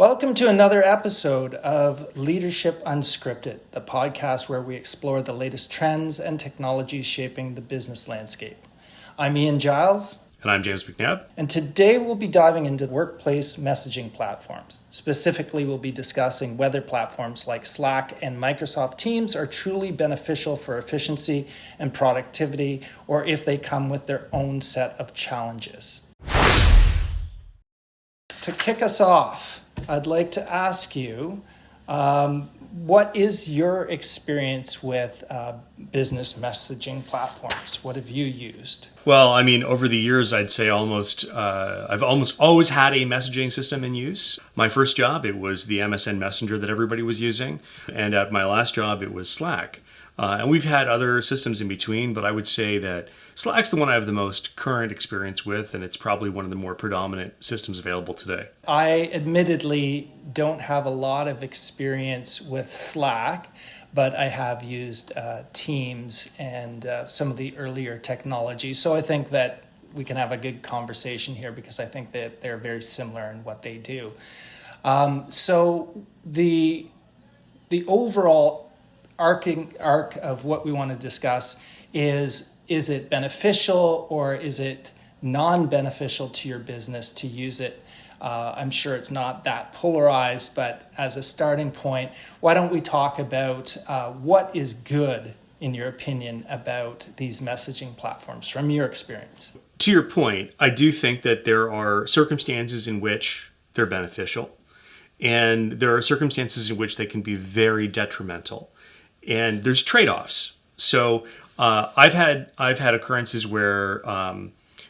Welcome to another episode of Leadership Unscripted, the podcast where we explore the latest trends and technologies shaping the business landscape. I'm Ian Giles. And I'm James McNabb. And today we'll be diving into workplace messaging platforms. Specifically, we'll be discussing whether platforms like Slack and Microsoft Teams are truly beneficial for efficiency and productivity, or if they come with their own set of challenges. To kick us off, I'd like to ask you, what is your experience with business messaging platforms? What have you used? Well, I mean, over the years, I'd say I've almost always had a messaging system in use. My first job, it was the MSN Messenger that everybody was using. And at my last job, it was Slack. And we've had other systems in between, but I would say that Slack's the one I have the most current experience with, and it's probably one of the more predominant systems available today. I admittedly don't have a lot of experience with Slack, but I have used Teams and some of the earlier technology. So I think that we can have a good conversation here because I think that they're very similar in what they do. So the overall arc of what we want to discuss is it beneficial or is it non-beneficial to your business to use it? I'm sure it's not that polarized, but as a starting point, why don't we talk about what is good, in your opinion, about these messaging platforms from your experience? To your point, I do think that there are circumstances in which they're beneficial, and there are circumstances in which they can be very detrimental. And there's trade-offs. So I've had occurrences where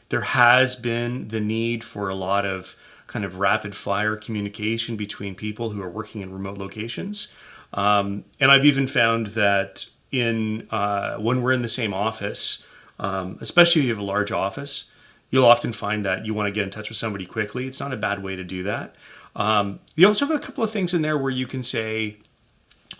there has been the need for a lot of kind of rapid-fire communication between people who are working in remote locations. And I've even found that when we're in the same office, especially if you have a large office, you'll often find that you want to get in touch with somebody quickly. It's not a bad way to do that. You also have a couple of things in there where you can say,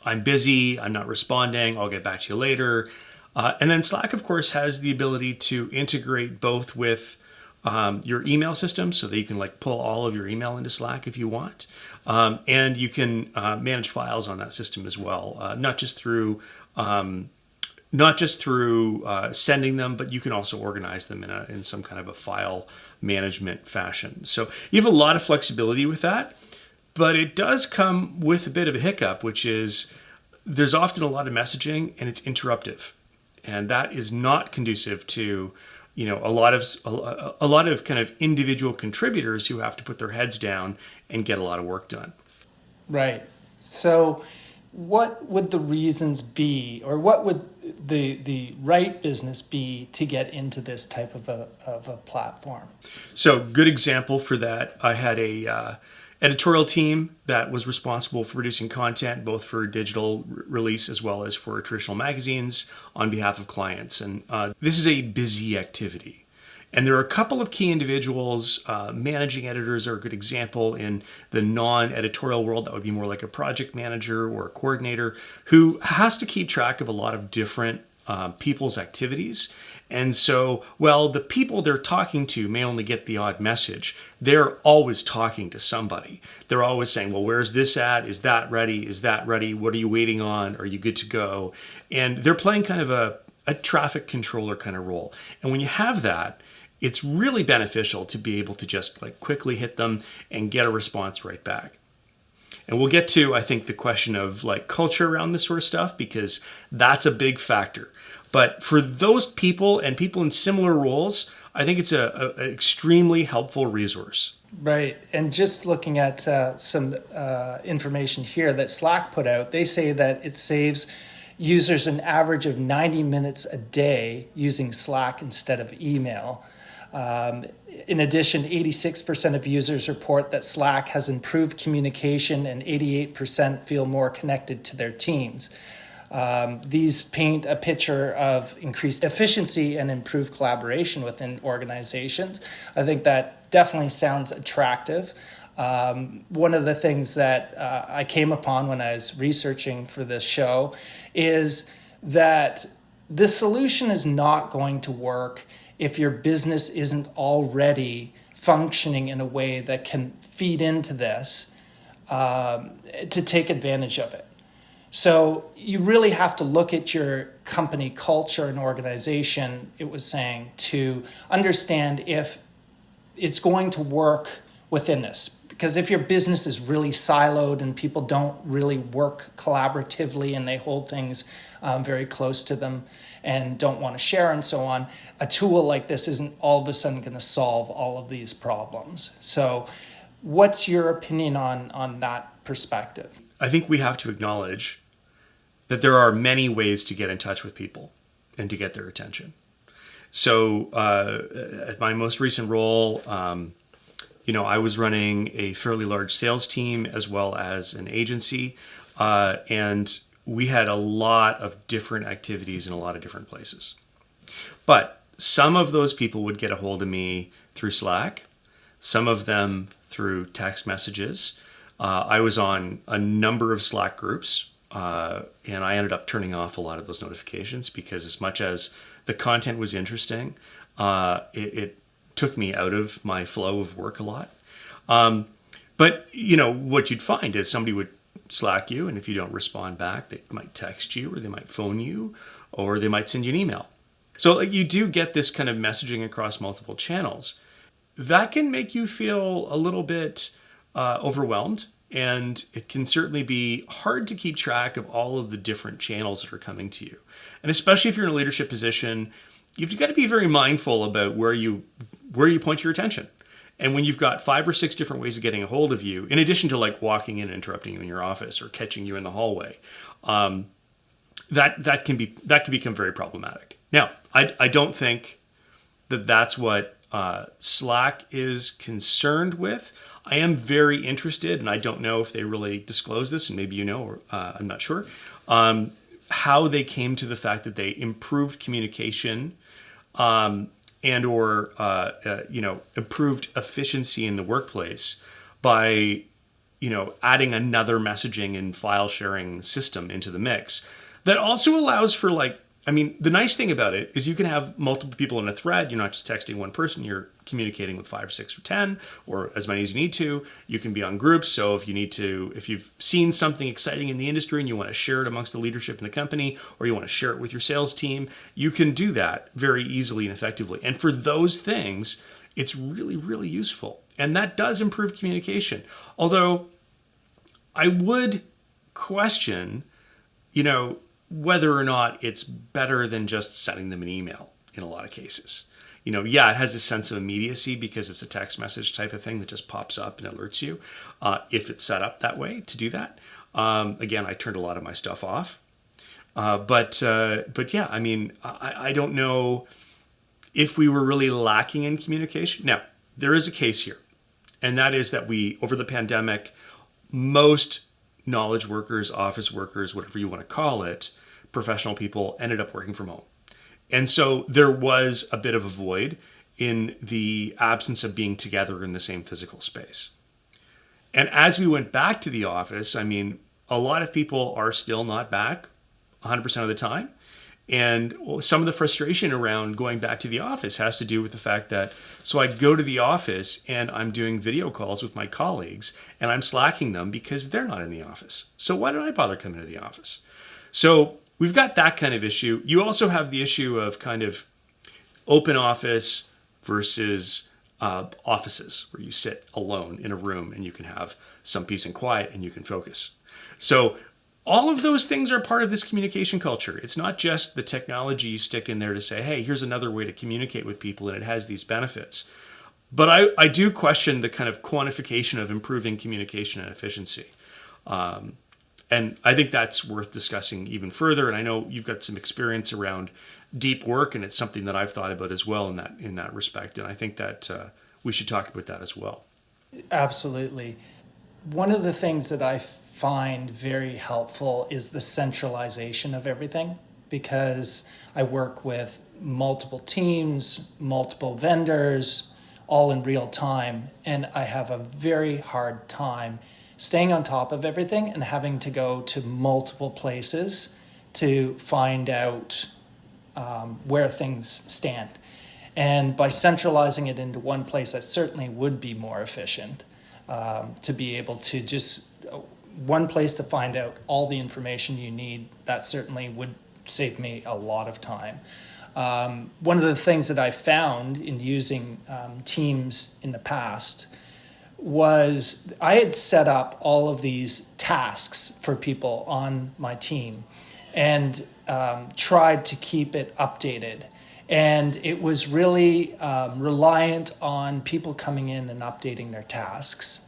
I'm busy, I'm not responding, I'll get back to you later. And then Slack, of course, has the ability to integrate both with your email system so that you can pull all of your email into Slack if you want. And you can manage files on that system as well, not just through sending them, but you can also organize them in some kind of a file management fashion. So you have a lot of flexibility with that. But it does come with a bit of a hiccup, which is there's often a lot of messaging and it's interruptive. And that is not conducive to, a lot of kind of individual contributors who have to put their heads down and get a lot of work done. Right. So what would the reasons be, or what would the right business be to get into this type of a platform? So good example for that. I had a editorial team that was responsible for producing content, both for digital release as well as for traditional magazines on behalf of clients. And this is a busy activity. And there are a couple of key individuals. Managing editors are a good example in the non-editorial world. That would be more like a project manager or a coordinator who has to keep track of a lot of different people's activities. And so, while the people they're talking to may only get the odd message, they're always talking to somebody. They're always saying, well, where's this at? Is that ready? Is that ready? What are you waiting on? Are you good to go? And they're playing kind of a traffic controller kind of role. And when you have that, it's really beneficial to be able to just quickly hit them and get a response right back. And we'll get to, I think, the question of culture around this sort of stuff, because that's a big factor. But for those people and people in similar roles, I think it's an extremely helpful resource. Right. And just looking at some information here that Slack put out, they say that it saves users an average of 90 minutes a day using Slack instead of email. In addition, 86% of users report that Slack has improved communication and 88% feel more connected to their teams. These paint a picture of increased efficiency and improved collaboration within organizations. I think that definitely sounds attractive. One of the things that I came upon when I was researching for this show is that the solution is not going to work if your business isn't already functioning in a way that can feed into this to take advantage of it. So you really have to look at your company culture and organization, it was saying, to understand if it's going to work within this. Because if your business is really siloed and people don't really work collaboratively and they hold things very close to them and don't want to share and so on, a tool like this isn't all of a sudden going to solve all of these problems. So what's your opinion on that perspective? I think we have to acknowledge that there are many ways to get in touch with people and to get their attention. So at my most recent role, I was running a fairly large sales team as well as an agency, and we had a lot of different activities in a lot of different places. But some of those people would get a hold of me through Slack, some of them through text messages. I was on a number of Slack groups, and I ended up turning off a lot of those notifications because as much as the content was interesting, it took me out of my flow of work a lot. But what you'd find is somebody would Slack you, and if you don't respond back, they might text you, or they might phone you, or they might send you an email. So you do get this kind of messaging across multiple channels. That can make you feel a little bit overwhelmed, and it can certainly be hard to keep track of all of the different channels that are coming to you. And especially if you're in a leadership position, you've got to be very mindful about where you point your attention. And when you've got 5 or 6 different ways of getting a hold of you, in addition to like walking in and interrupting you in your office or catching you in the hallway, that can become very problematic. Now, I don't think that that's what Slack is concerned with. I am very interested, and I don't know if they really disclose this, and maybe or I'm not sure, how they came to the fact that they improved communication and or improved efficiency in the workplace by adding another messaging and file sharing system into the mix that also allows for the nice thing about it is you can have multiple people in a thread. You're not just texting one person, you're communicating with 5 or 6 or 10 or as many as you need to. You can be on groups. So if you've seen something exciting in the industry and you want to share it amongst the leadership in the company, or you want to share it with your sales team, you can do that very easily and effectively. And for those things, it's really, really useful. And that does improve communication. Although I would question, whether or not it's better than just sending them an email in a lot of cases. It has a sense of immediacy because it's a text message type of thing that just pops up and alerts you if it's set up that way to do that. Again, I turned a lot of my stuff off. But yeah, I don't know if we were really lacking in communication. Now, there is a case here, and that is that over the pandemic, most knowledge workers, office workers, whatever you want to call it, professional people ended up working from home. And so there was a bit of a void in the absence of being together in the same physical space. And as we went back to the office, a lot of people are still not back 100% of the time. And some of the frustration around going back to the office has to do with the fact that, so I go to the office and I'm doing video calls with my colleagues and I'm slacking them because they're not in the office. So why did I bother coming to the office? So we've got that kind of issue. You also have the issue of kind of open office versus offices where you sit alone in a room and you can have some peace and quiet and you can focus. So all of those things are part of this communication culture. It's not just the technology you stick in there to say, hey, here's another way to communicate with people and it has these benefits. But I do question the kind of quantification of improving communication and efficiency. And I think that's worth discussing even further. And I know you've got some experience around deep work, and it's something that I've thought about as well in that respect. And I think that we should talk about that as well. Absolutely. One of the things that I find very helpful is the centralization of everything, because I work with multiple teams, multiple vendors, all in real time, and I have a very hard time staying on top of everything and having to go to multiple places to find out where things stand. And by centralizing it into one place, that certainly would be more efficient to be able to just one place to find out all the information you need, that certainly would save me a lot of time. One of the things that I found in using Teams in the past was I had set up all of these tasks for people on my team and tried to keep it updated. And it was really reliant on people coming in and updating their tasks.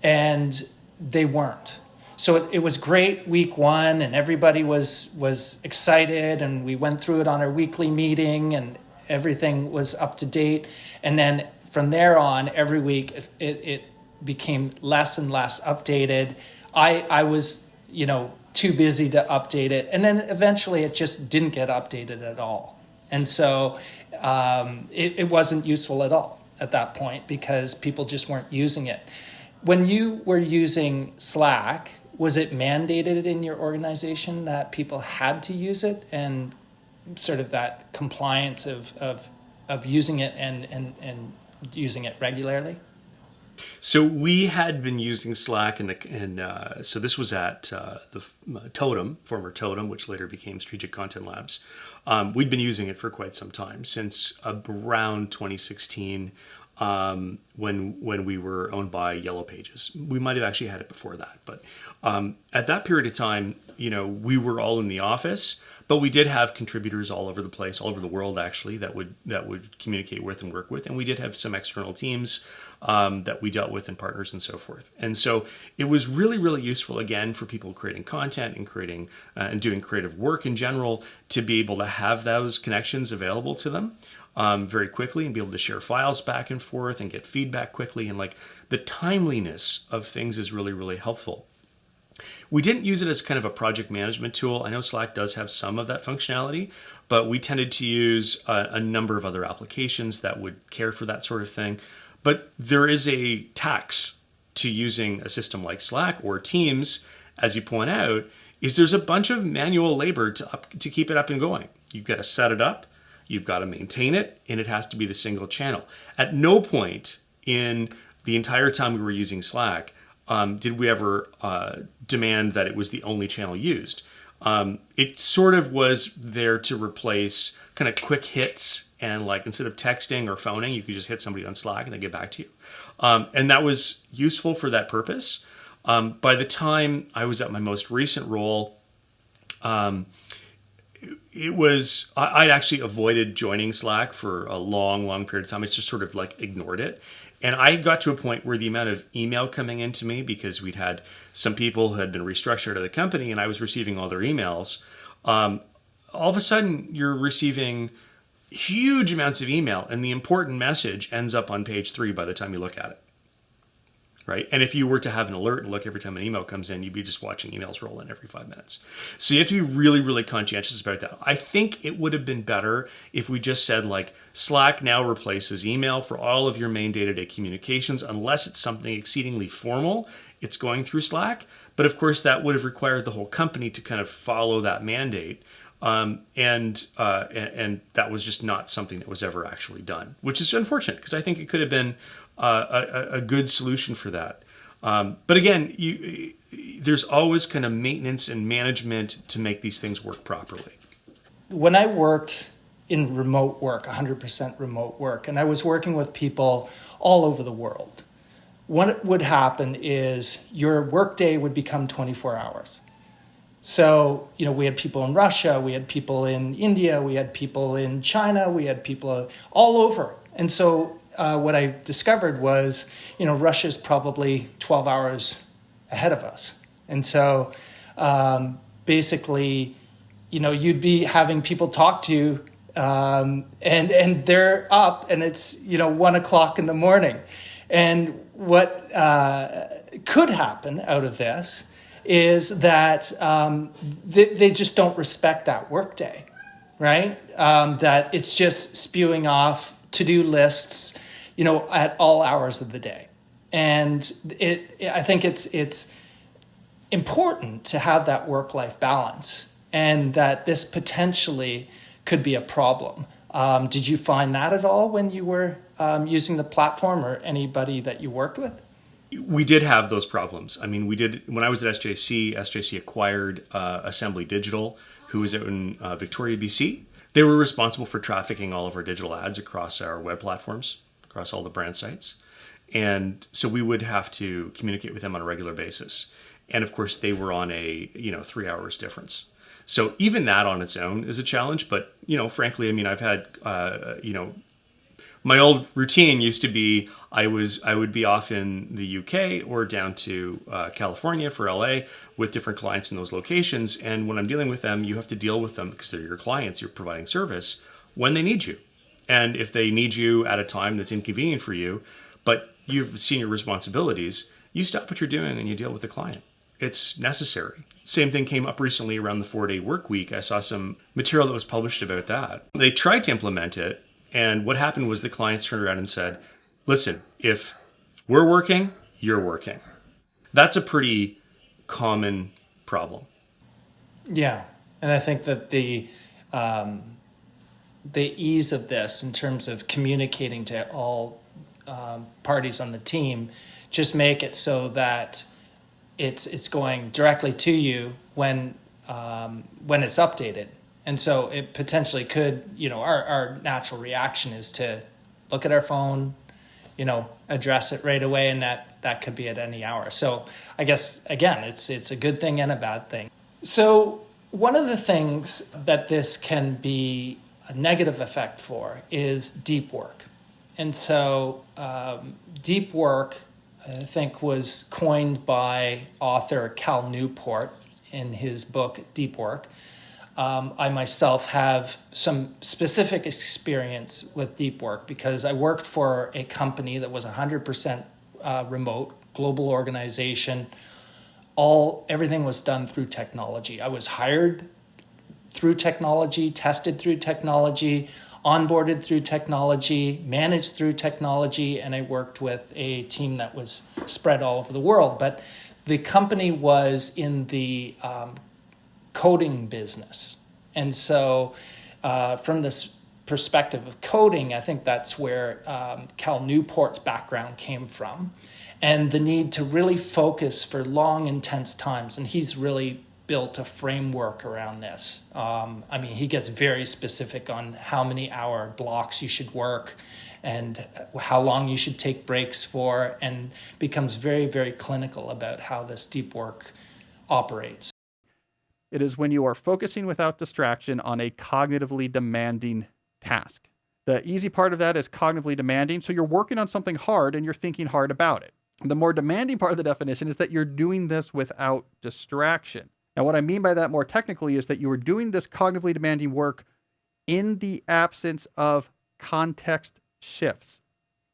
And they weren't. So it was great week one, and everybody was excited, and we went through it on our weekly meeting, and everything was up to date. And then from there on, every week, it became less and less updated. I was, too busy to update it. And then eventually it just didn't get updated at all. And so it wasn't useful at all at that point because people just weren't using it. When you were using Slack, was it mandated in your organization that people had to use it, and sort of that compliance of using it and using it regularly? So we had been using Slack, and so this was at the Totem, former Totem, which later became Strategic Content Labs. We'd been using it for quite some time, since around 2016, when we were owned by Yellow Pages. We might have actually had it before that, but at that period of time, we were all in the office, but we did have contributors all over the place, all over the world actually, that would communicate with and work with, and we did have some external teams that we dealt with and partners and so forth. And so it was really, really useful, again, for people creating content and creating and doing creative work in general, to be able to have those connections available to them very quickly and be able to share files back and forth and get feedback quickly. And like the timeliness of things is really, really helpful. We didn't use it as kind of a project management tool. I know Slack does have some of that functionality, but we tended to use a number of other applications that would care for that sort of thing. But there is a tax to using a system like Slack or Teams, as you point out, is there's a bunch of manual labor to keep it up and going. You've got to set it up, you've got to maintain it, and it has to be the single channel. At no point in the entire time we were using Slack did we ever demand that it was the only channel used. It sort of was there to replace kind of quick hits, and like instead of texting or phoning, you could just hit somebody on Slack and they get back to you. And that was useful for that purpose. By the time I was at my most recent role, I'd actually avoided joining Slack for a long, long period of time. It's just sort of like ignored it. And I got to a point where the amount of email coming into me, because we'd had some people who had been restructured out of the company and I was receiving all their emails, all of a sudden you're receiving huge amounts of email and the important message ends up on page 3 by the time you look at it. Right? And if you were to have an alert and look every time an email comes in, you'd be just watching emails roll in every 5 minutes. So you have to be really, really conscientious about that. I think it would have been better if we just said like Slack now replaces email for all of your main day-to-day communications, unless it's something exceedingly formal, it's going through Slack. But of course that would have required the whole company to kind of follow that mandate. And that was just not something that was ever actually done, which is unfortunate because I think it could have been a good solution for that. But again, there's always kind of maintenance and management to make these things work properly. When I worked in remote work, 100% remote work, and I was working with people all over the world, what would happen is your workday would become 24 hours. So, we had people in Russia, we had people in India, we had people in China, we had people all over. And so what I discovered was, Russia's probably 12 hours ahead of us. And so basically, you'd be having people talk to you and they're up and it's, 1 o'clock in the morning. And what could happen out of this is that they just don't respect that workday, right? That it's just spewing off to-do lists, at all hours of the day. And I think it's important to have that work-life balance, and that this potentially could be a problem. Did you find that at all when you were using the platform, or anybody that you worked with? We did have those problems. I mean, we did when I was at SJC. SJC acquired Assembly Digital, who was out in Victoria, BC. They were responsible for trafficking all of our digital ads across our web platforms, across all the brand sites, and so we would have to communicate with them on a regular basis. And of course, they were on a 3 hours difference. So even that on its own is a challenge. But frankly, I mean, I've had my old routine used to be I would be off in the UK or down to California for LA with different clients in those locations. And when I'm dealing with them, you have to deal with them because they're your clients. You're providing service when they need you. And if they need you at a time that's inconvenient for you, but you've seen your responsibilities, you stop what you're doing and you deal with the client. It's necessary. Same thing came up recently around the 4-day work week. I saw some material that was published about that. They tried to implement it. And what happened was the clients turned around and said, listen, if we're working, you're working. That's a pretty common problem. Yeah. And I think that the ease of this in terms of communicating to all parties on the team just make it so that it's going directly to you when it's updated. And so it potentially could, our natural reaction is to look at our phone, address it right away, and that could be at any hour. So I guess, again, it's a good thing and a bad thing. So one of the things that this can be a negative effect for is deep work. And so deep work, I think, was coined by author Cal Newport in his book, Deep Work. I myself have some specific experience with deep work because I worked for a company that was 100% remote, global organization. Everything was done through technology. I was hired through technology, tested through technology, onboarded through technology, managed through technology, and I worked with a team that was spread all over the world. But the company was in the coding business. And so from this perspective of coding, I think that's where Cal Newport's background came from, and the need to really focus for long, intense times. And he's really built a framework around this. He gets very specific on how many hour blocks you should work and how long you should take breaks for, and becomes very, very clinical about how this deep work operates. It is when you are focusing without distraction on a cognitively demanding task. The easy part of that is cognitively demanding. So you're working on something hard and you're thinking hard about it. The more demanding part of the definition is that you're doing this without distraction. Now, what I mean by that more technically is that you are doing this cognitively demanding work in the absence of context shifts.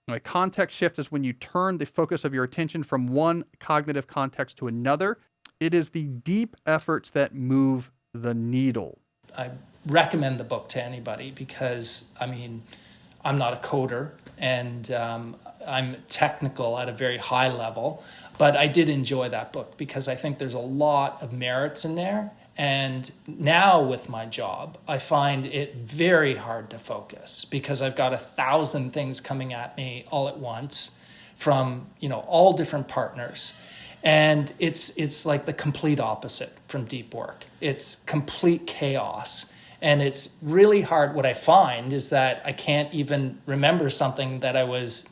Now, a context shift is when you turn the focus of your attention from one cognitive context to another. It is the deep efforts that move the needle. I recommend the book to anybody because, I'm not a coder and I'm technical at a very high level, but I did enjoy that book because I think there's a lot of merits in there. And now with my job, I find it very hard to focus because I've got 1,000 things coming at me all at once from, all different partners. And it's like the complete opposite from deep work. It's complete chaos. And it's really hard. What I find is that I can't even remember something that I was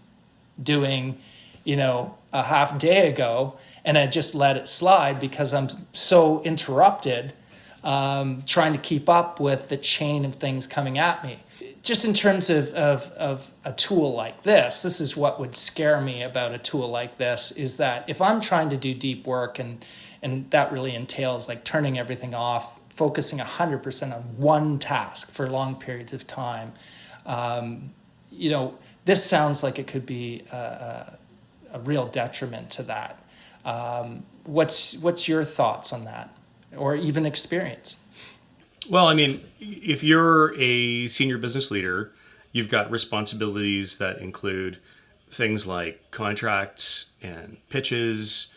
doing, a half day ago, and I just let it slide because I'm so interrupted trying to keep up with the chain of things coming at me. Just in terms of a tool like this is what would scare me about a tool like this, is that if I'm trying to do deep work and that really entails like turning everything off, focusing 100% on one task for long periods of time, this sounds like it could be a real detriment to that. What's your thoughts on that, or even experience? Well, if you're a senior business leader, you've got responsibilities that include things like contracts and pitches.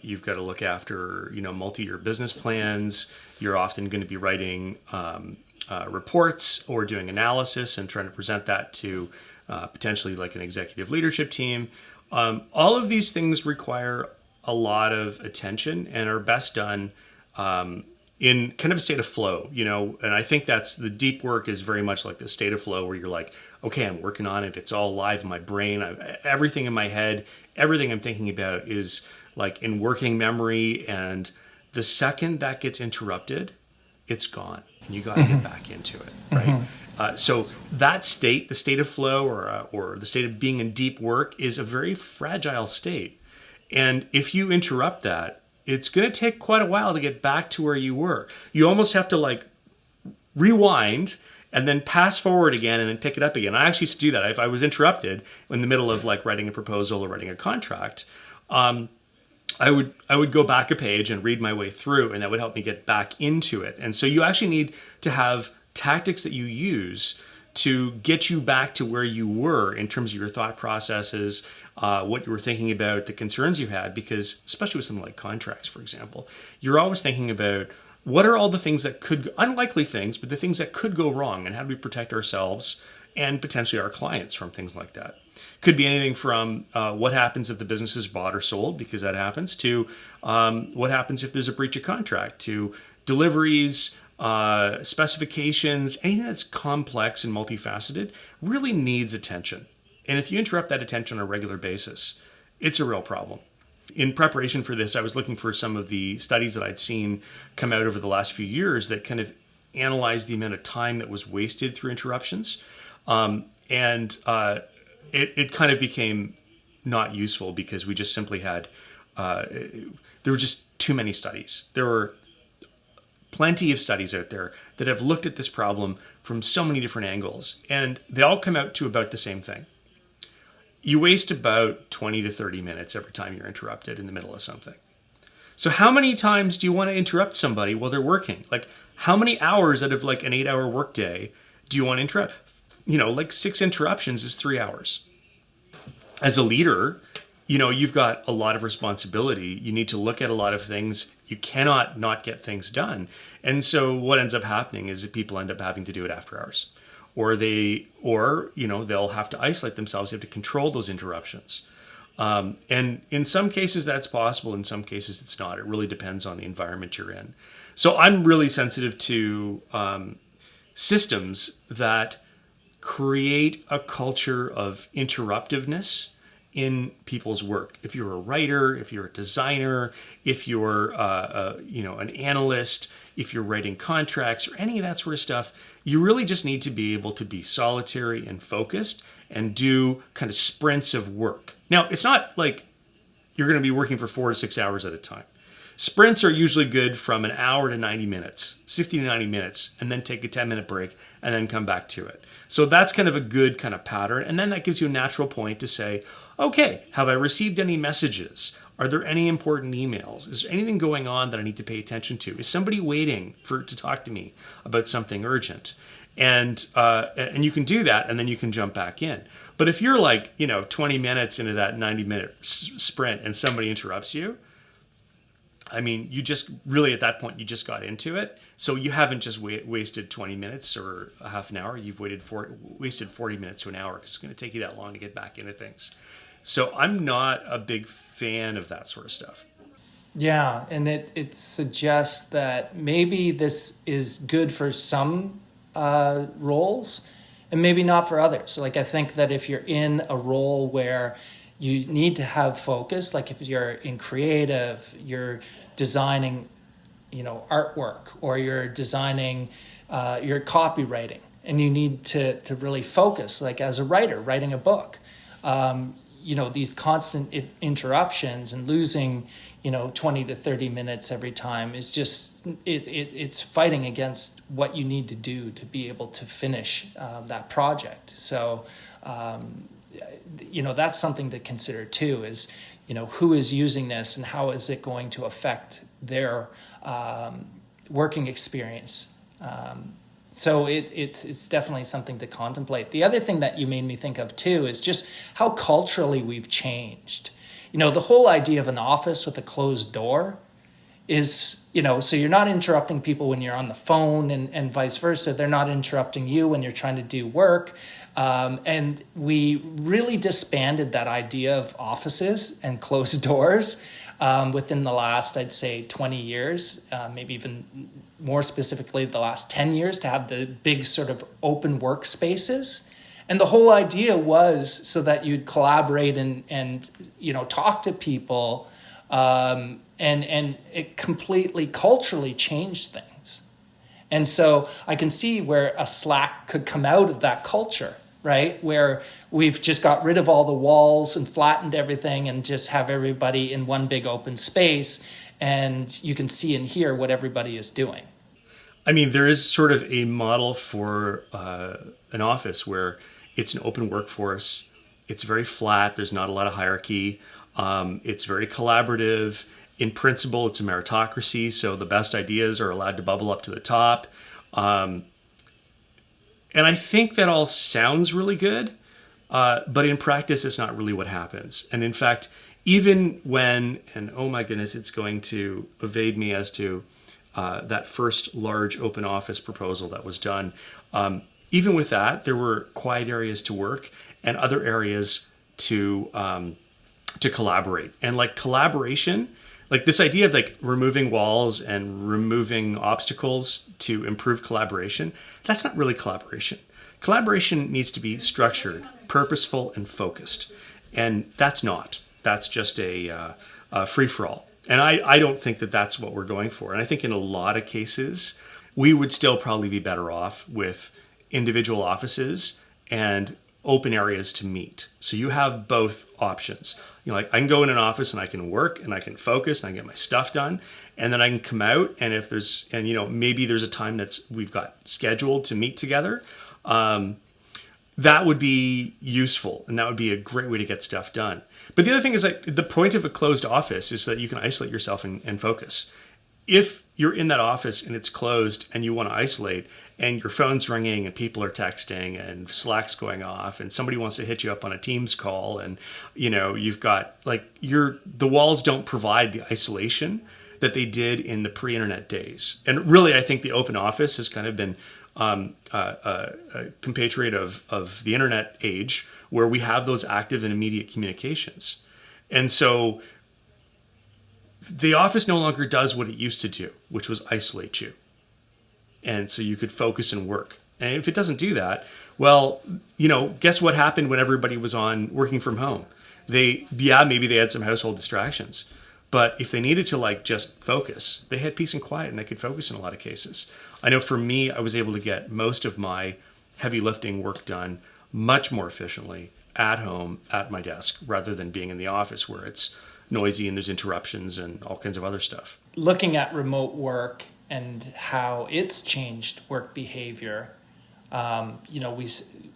You've got to look after, multi-year business plans. You're often going to be writing reports or doing analysis and trying to present that to potentially like an executive leadership team. All of these things require a lot of attention and are best done in kind of a state of flow, and I think that's the deep work is very much like the state of flow where you're like, okay, I'm working on it. It's all live in my brain. Everything in my head, everything I'm thinking about is like in working memory. And the second that gets interrupted, it's gone and you got to get back into it. Right. So that state, the state of flow or the state of being in deep work is a very fragile state. And if you interrupt that, it's going to take quite a while to get back to where you were. You almost have to like rewind and then pass forward again and then pick it up again. I actually used to do that. If I was interrupted in the middle of like writing a proposal or writing a contract, I would go back a page and read my way through, and that would help me get back into it. And so you actually need to have tactics that you use to get you back to where you were in terms of your thought processes, what you were thinking about, the concerns you had, because especially with something like contracts, for example, you're always thinking about what are all the things that could, unlikely things, but the things that could go wrong, and how do we protect ourselves and potentially our clients from things like that. Could be anything from what happens if the business is bought or sold, because that happens, to what happens if there's a breach of contract, to deliveries, specifications, anything that's complex and multifaceted really needs attention. And if you interrupt that attention on a regular basis, it's a real problem. In preparation for this, I was looking for some of the studies that I'd seen come out over the last few years that kind of analyzed the amount of time that was wasted through interruptions. It kind of became not useful because we just simply had, there were just too many studies. There were plenty of studies out there that have looked at this problem from so many different angles, and they all come out to about the same thing. You waste about 20 to 30 minutes every time you're interrupted in the middle of something. So how many times do you want to interrupt somebody while they're working? Like how many hours out of like an 8-hour workday do you want to interrupt? Like 6 interruptions is 3 hours. As a leader, you've got a lot of responsibility. You need to look at a lot of things. You cannot not get things done. And so what ends up happening is that people end up having to do it after hours. Or they'll have to isolate themselves. They have to control those interruptions. And in some cases that's possible. In some cases it's not. It really depends on the environment you're in. So I'm really sensitive to systems that create a culture of interruptiveness in people's work. If you're a writer, if you're a designer, if you're an analyst, if you're writing contracts or any of that sort of stuff, you really just need to be able to be solitary and focused and do kind of sprints of work. Now, it's not like you're going to be working for 4 to 6 hours at a time. Sprints are usually good from an hour to 90 minutes, 60 to 90 minutes, and then take a 10-minute break and then come back to it. So that's kind of a good kind of pattern. And then that gives you a natural point to say, okay, have I received any messages? Are there any important emails? Is there anything going on that I need to pay attention to? Is somebody waiting to talk to me about something urgent? And you can do that, and then you can jump back in. But if you're like, 20 minutes into that 90-minute sprint and somebody interrupts you, I mean, you just really at that point, you just got into it. So you haven't just wasted 20 minutes or a half an hour. You've wasted 40 minutes to an hour because it's going to take you that long to get back into things. So I'm not a big fan of that sort of stuff. Yeah, and it suggests that maybe this is good for some roles and maybe not for others. So, like, I think that if you're in a role where you need to have focus, like if you're in creative, you're designing, artwork, or you're designing, you're copywriting, and you need to really focus, like as a writer, writing a book. These constant interruptions and losing, 20 to 30 minutes every time is just, it's fighting against what you need to do to be able to finish that project. So, that's something to consider too, is, who is using this and how is it going to affect their working experience. So it's definitely something to contemplate. The other thing that you made me think of too is just how culturally we've changed. The whole idea of an office with a closed door, is, so you're not interrupting people when you're on the phone and vice versa. They're not interrupting you when you're trying to do work. And we really disbanded that idea of offices and closed doors within the last, I'd say, 20 years, maybe even more specifically the last 10 years, to have the big sort of open workspaces. And the whole idea was so that you'd collaborate and talk to people, and it completely culturally changed things. And so I can see where a Slack could come out of that culture, right? Where we've just got rid of all the walls and flattened everything and just have everybody in one big open space, and you can see and hear what everybody is doing. I mean, there is sort of a model for an office where it's an open workforce. It's very flat. There's not a lot of hierarchy. It's very collaborative. In principle, it's a meritocracy, so the best ideas are allowed to bubble up to the top. And I think that all sounds really good, but in practice, it's not really what happens. And in fact, even when, and oh my goodness, it's going to evade me as to that first large open office proposal that was done. Even with that, there were quiet areas to work and other areas to collaborate. And like collaboration, like this idea of like removing walls and removing obstacles to improve collaboration, that's not really collaboration. Collaboration needs to be structured, purposeful, and focused. And that's not. That's just a free-for-all. And I don't think that that's what we're going for. And I think in a lot of cases, we would still probably be better off with individual offices and open areas to meet. So you have both options. Like I can go in an office and I can work and I can focus and I get my stuff done. And then I can come out, and if there's, and maybe there's a time we've got scheduled to meet together, that would be useful. And that would be a great way to get stuff done. But the other thing is like the point of a closed office is that you can isolate yourself and focus. If you're in that office and it's closed and you want to isolate and your phone's ringing and people are texting and Slack's going off and somebody wants to hit you up on a Teams call and, you've got like the walls don't provide the isolation that they did in the pre-internet days. And really, I think the open office has kind of been a compatriot of the internet age where we have those active and immediate communications. And so the office no longer does what it used to do, which was isolate you. And so you could focus and work. And if it doesn't do that, well, guess what happened when everybody was on working from home? Maybe they had some household distractions. But if they needed to like just focus, they had peace and quiet and they could focus in a lot of cases. I know for me, I was able to get most of my heavy lifting work done much more efficiently at home, at my desk, rather than being in the office where it's noisy and there's interruptions and all kinds of other stuff. Looking at remote work and how it's changed work behavior, we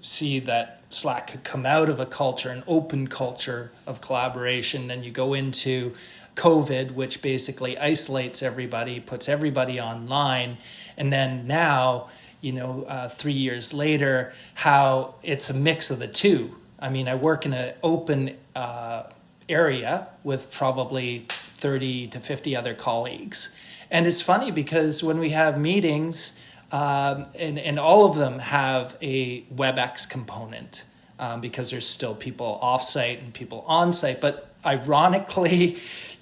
see that Slack could come out of a culture, an open culture of collaboration. Then you go into COVID, which basically isolates everybody, puts everybody online. And then now, 3 years later, how it's a mix of the two. I mean, I work in an open area with probably 30 to 50 other colleagues. And it's funny because when we have meetings, and all of them have a WebEx component because there's still people off-site and people on-site. But ironically,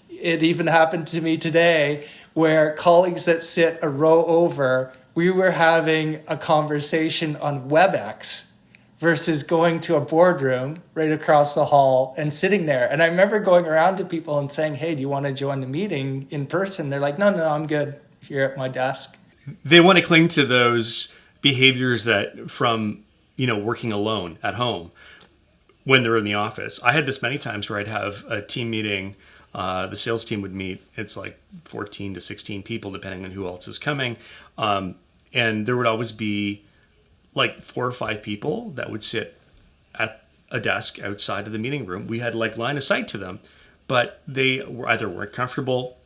it even happened to me today where colleagues that sit a row over, we were having a conversation on WebEx versus going to a boardroom right across the hall and sitting there. And I remember going around to people and saying, hey, do you want to join the meeting in person? They're like, no, I'm good here at my desk. They want to cling to those behaviors that from, working alone at home when they're in the office. I had this many times where I'd have a team meeting. The sales team would meet. It's like 14 to 16 people, depending on who else is coming. And there would always be like 4 or 5 people that would sit at a desk outside of the meeting room. We had like line of sight to them, but they weren't comfortable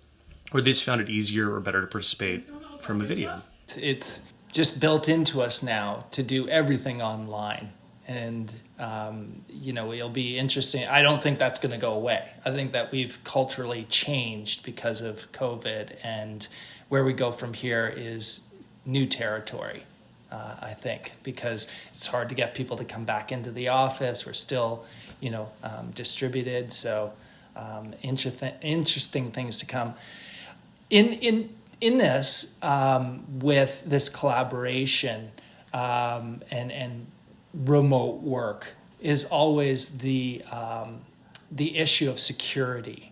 or they just found it easier or better to participate from a video. It's just built into us now to do everything online. And, it'll be interesting. I don't think that's going to go away. I think that we've culturally changed because of COVID, and where we go from here is new territory, I think, because it's hard to get people to come back into the office. We're still, distributed. So interesting things to come. In this, with this collaboration and remote work, is always the issue of security.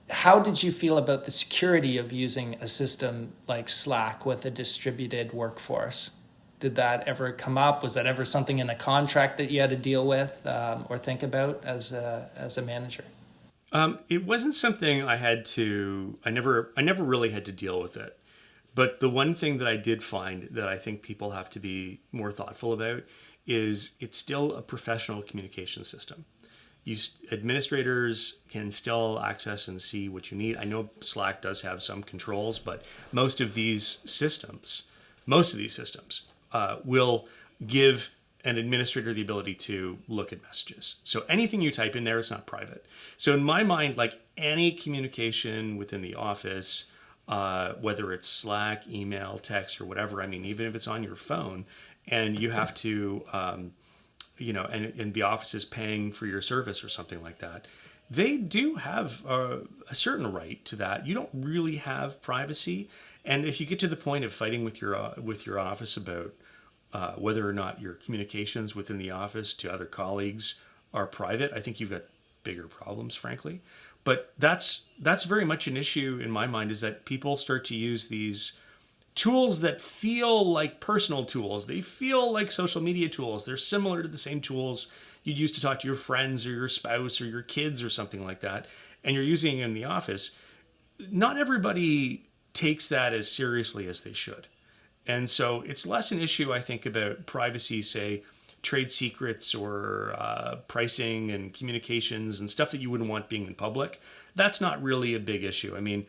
How did you feel about the security of using a system like Slack with a distributed workforce? Did that ever come up? Was that ever something in a contract that you had to deal with or think about as a manager? It wasn't something I never really had to deal with it. But the one thing that I did find that I think people have to be more thoughtful about is it's still a professional communication system. Administrators can still access and see what you need. I know Slack does have some controls, but most of these systems will give an administrator the ability to look at messages. So anything you type in there is not private. So in my mind, like any communication within the office, whether it's Slack, email, text, or whatever, I mean, even if it's on your phone and you have to, and the office is paying for your service or something like that, they do have a certain right to that. You don't really have privacy. And if you get to the point of fighting with your office about whether or not your communications within the office to other colleagues are private, I think you've got bigger problems, frankly. But that's very much an issue in my mind, is that people start to use these tools that feel like personal tools. They feel like social media tools. They're similar to the same tools you'd use to talk to your friends or your spouse or your kids or something like that. And you're using it in the office. Not everybody takes that as seriously as they should. And so it's less an issue, I think, about privacy, say, trade secrets or pricing and communications and stuff that you wouldn't want being in public. That's not really a big issue. I mean,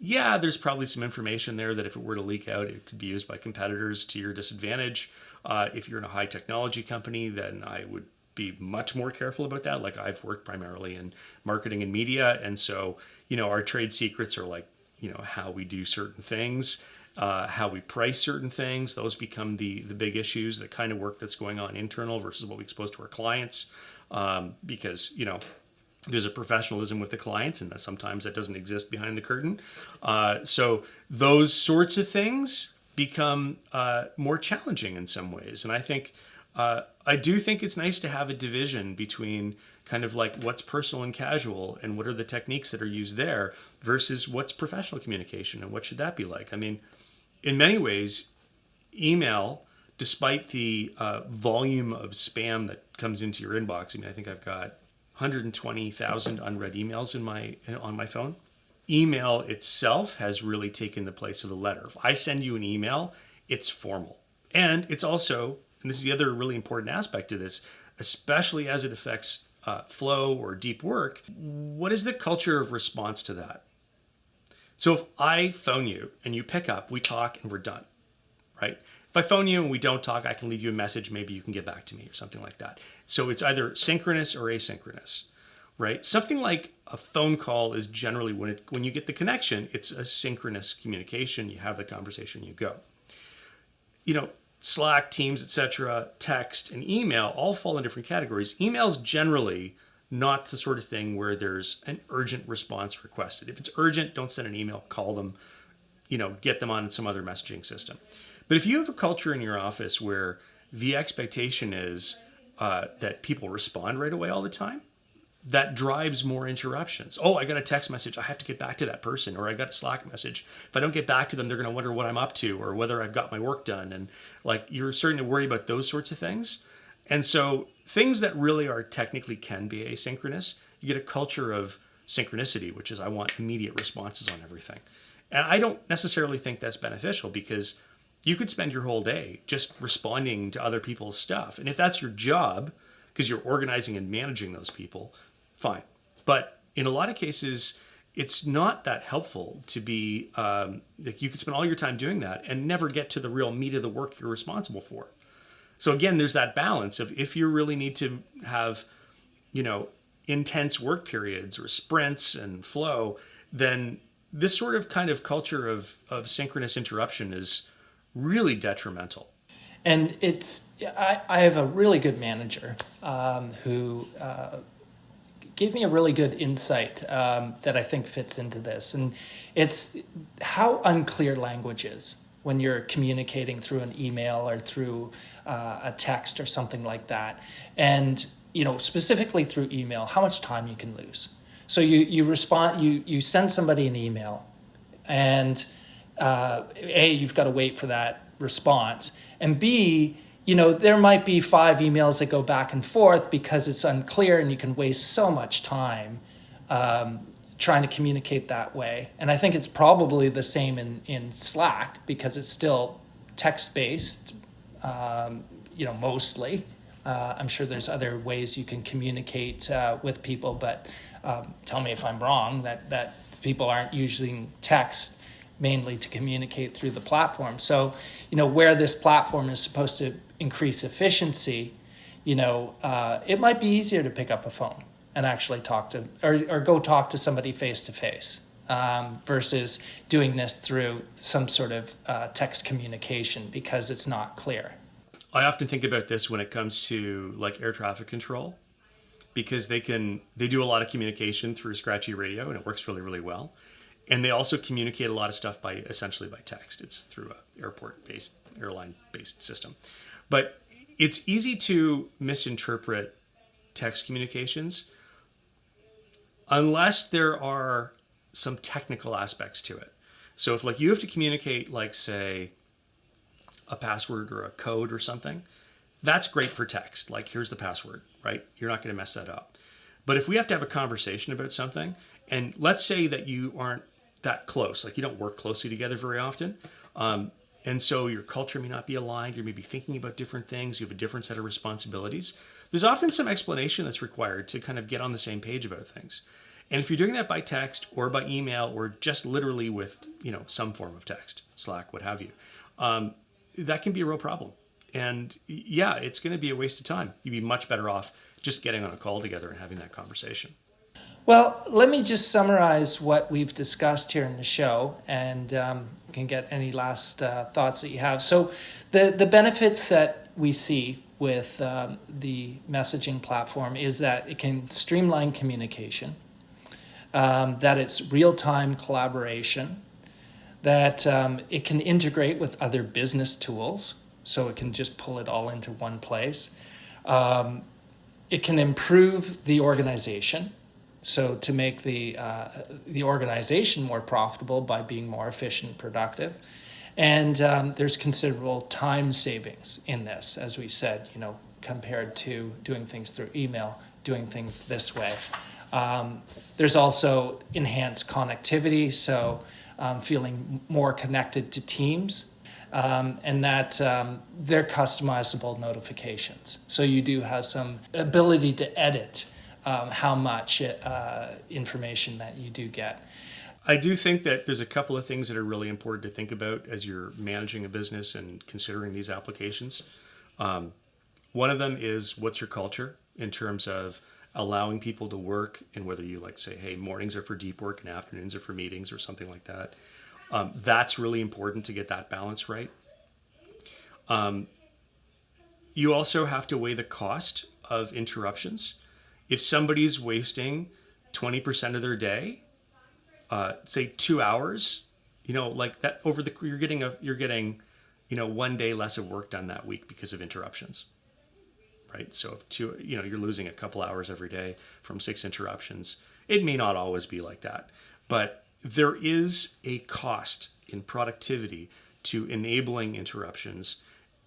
yeah, there's probably some information there that if it were to leak out, it could be used by competitors to your disadvantage. If you're in a high technology company, then I would be much more careful about that. Like, I've worked primarily in marketing and media. And so, our trade secrets are like, how we do certain things. How we price certain things. Those become the big issues, the kind of work that's going on internal versus what we expose to our clients. Because, there's a professionalism with the clients, and that sometimes that doesn't exist behind the curtain. So those sorts of things become more challenging in some ways. And I think, I do think it's nice to have a division between kind of like what's personal and casual and what are the techniques that are used there versus what's professional communication and what should that be like. I mean, in many ways, email, despite the volume of spam that comes into your inbox, I mean, I think I've got 120,000 unread emails on my phone. Email itself has really taken the place of a letter. If I send you an email, it's formal. And it's also, and this is the other really important aspect of this, especially as it affects flow or deep work, what is the culture of response to that? So if I phone you and you pick up, we talk and we're done, right? If I phone you and we don't talk, I can leave you a message. Maybe you can get back to me or something like that. So it's either synchronous or asynchronous, right? Something like a phone call is generally when you get the connection, it's a synchronous communication. You have the conversation, you go. Slack, Teams, etc., text, and email all fall in different categories. Email's generally not the sort of thing where there's an urgent response requested. If it's urgent, don't send an email, call them, get them on some other messaging system. But if you have a culture in your office where the expectation is that people respond right away all the time, that drives more interruptions. Oh, I got a text message. I have to get back to that person. Or I got a Slack message. If I don't get back to them, they're going to wonder what I'm up to or whether I've got my work done. And you're starting to worry about those sorts of things. And so things that really are technically can be asynchronous, you get a culture of synchronicity, which is I want immediate responses on everything. And I don't necessarily think that's beneficial because you could spend your whole day just responding to other people's stuff. And if that's your job, because you're organizing and managing those people, fine. But in a lot of cases, it's not that helpful to be, you could spend all your time doing that and never get to the real meat of the work you're responsible for. So again, there's that balance of if you really need to have, intense work periods or sprints and flow, then this sort of kind of culture of synchronous interruption is really detrimental. And I have a really good manager who gave me a really good insight that I think fits into this. And it's how unclear language is when you're communicating through an email or through a text or something like that. And, specifically through email, how much time you can lose. So you respond, you send somebody an email, and you've got to wait for that response. And B, there might be 5 emails that go back and forth because it's unclear, and you can waste so much time trying to communicate that way. And I think it's probably the same in Slack because it's still text-based, mostly. I'm sure there's other ways you can communicate with people, but tell me if I'm wrong, that people aren't using text mainly to communicate through the platform. So, where this platform is supposed to increase efficiency, it might be easier to pick up a phone and actually talk to, or go talk to somebody face to face, versus doing this through some sort of text communication because it's not clear. I often think about this when it comes to like air traffic control, because they do a lot of communication through scratchy radio, and it works really, really well. And they also communicate a lot of stuff essentially by text. It's through a airline-based system. But it's easy to misinterpret text communications unless there are some technical aspects to it. So if you have to communicate say a password or a code or something, that's great for text. Here's the password, right? You're not going to mess that up. But if we have to have a conversation about something, and let's say that you aren't that close, you don't work closely together very often, and so your culture may not be aligned, you're maybe thinking about different things, you have a different set of responsibilities, there's often some explanation that's required to kind of get on the same page about things. And if you're doing that by text or by email or just literally with some form of text, Slack, what have you, that can be a real problem. And yeah, it's going to be a waste of time. You'd be much better off just getting on a call together and having that conversation. Well, let me just summarize what we've discussed here in the show, and can get any last thoughts that you have. So the benefits that we see with the messaging platform is that it can streamline communication, that it's real-time collaboration, that it can integrate with other business tools, so it can just pull it all into one place. It can improve the organization, so to make the organization more profitable by being more efficient and productive. And there's considerable time savings in this, as we said, compared to doing things through email, doing things this way. There's also enhanced connectivity, so feeling more connected to teams, and that they're customizable notifications. So you do have some ability to edit how much information that you do get. I do think that there's a couple of things that are really important to think about as you're managing a business and considering these applications. One of them is, what's your culture in terms of allowing people to work, and whether you say, hey, mornings are for deep work and afternoons are for meetings or something like that. That's really important to get that balance right. You also have to weigh the cost of interruptions. If somebody's wasting 20% of their day, say 2 hours, that over you're getting 1 day less of work done that week because of interruptions. Right? So if you're losing a couple hours every day from 6 interruptions. It may not always be like that, but there is a cost in productivity to enabling interruptions,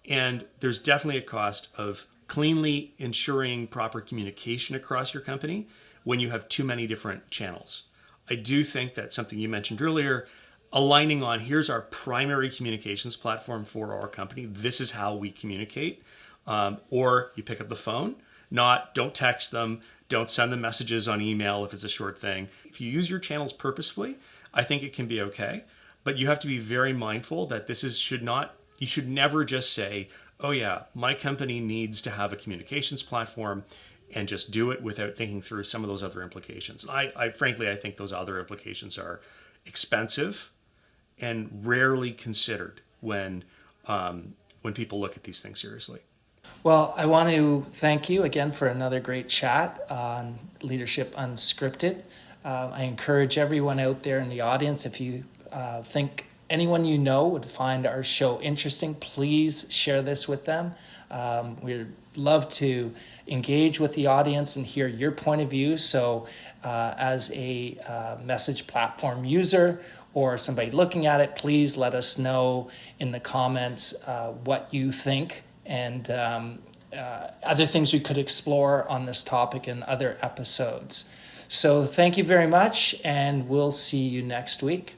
and there's definitely a cost of cleanly ensuring proper communication across your company when you have too many different channels. I do think that something you mentioned earlier, aligning on here's our primary communications platform for our company, this is how we communicate. Or you pick up the phone, don't text them, don't send them messages on email if it's a short thing. If you use your channels purposefully, I think it can be okay. But you have to be very mindful that you should never just say, oh yeah, my company needs to have a communications platform, and just do it without thinking through some of those other implications. I frankly, I think those other implications are expensive and rarely considered when people look at these things seriously. Well, I want to thank you again for another great chat on Leadership Unscripted. I encourage everyone out there in the audience, if you think anyone you know would find our show interesting, please share this with them. We'd love to engage with the audience and hear your point of view. So as a message platform user or somebody looking at it, please let us know in the comments what you think and other things we could explore on this topic in other episodes. So thank you very much, and we'll see you next week.